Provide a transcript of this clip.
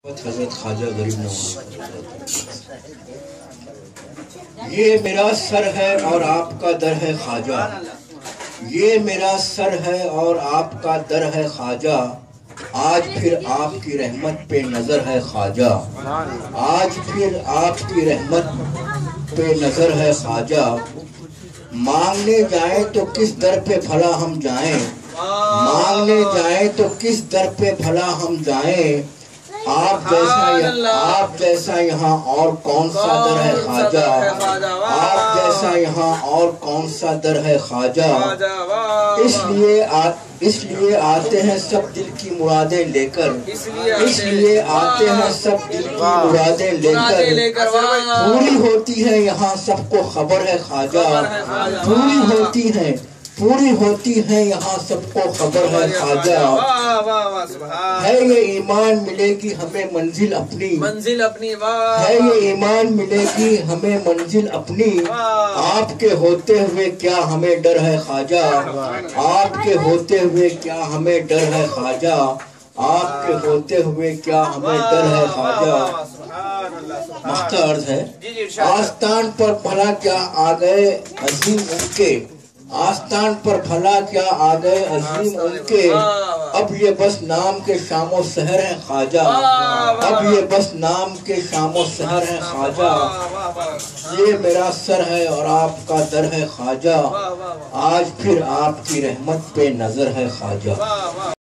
حضرت خواجہ غریب نواز، یہ میرا سر ہے اور آپ کا در ہے خواجہ، یہ میرا سر ہے اور آپ کا در ہے خواجہ، آج پھر آپ کی رحمت پہ نظر ہے خواجہ، آج پھر آپ کی رحمت پہ نظر ہے خواجہ، مانگنے جائیں تو کس در پہ بھلا ہم جائیں، مانگنے جائیں تو کس در پہ بھلا ہم جائیں، آپ جیسا یہاں اور کون سا در ہے خواجہ، آپ جیسا یہاں اور کون سا در ہے خواجہ، اس لیے آتے ہیں سب دل کی مرادیں لے کر، اس لیے آتے ہیں سب دل کی مرادیں لے کر، پوری ہوتی ہے یہاں سب کو خبر ہے خواجہ، پوری ہوتی ہے یہاں سب کو خبر ہے خواجہ، ہے یہ ایمان ملے گی ہمیں منزل اپنی، ہے یہ ایمان ملے گی ہمیں منزل اپنی، آپ کے ہوتے ہوئے کیا ہمیں ڈر ہے خواجہ، آپ کے ہوتے ہوئے کیا ہمیں ڈر ہے خواجہ، آپ کے ہوتے ہوئے کیا ہمیں ڈر ہے خواجہ۔ مختہ عرض ہے، آستان پر بھلا کیا آ گئے عظیم ان کے، آستان پر بھلا کیا آ گئے عظیم ان کے، اب یہ بس نام کے شام و سحر ہے خواجہ، اب یہ بس نام کے شام و سحر ہے خواجہ، یہ میرا سر ہے اور آپ کا در ہے خواجہ، آج پھر آپ کی رحمت پہ نظر ہے خواجہ۔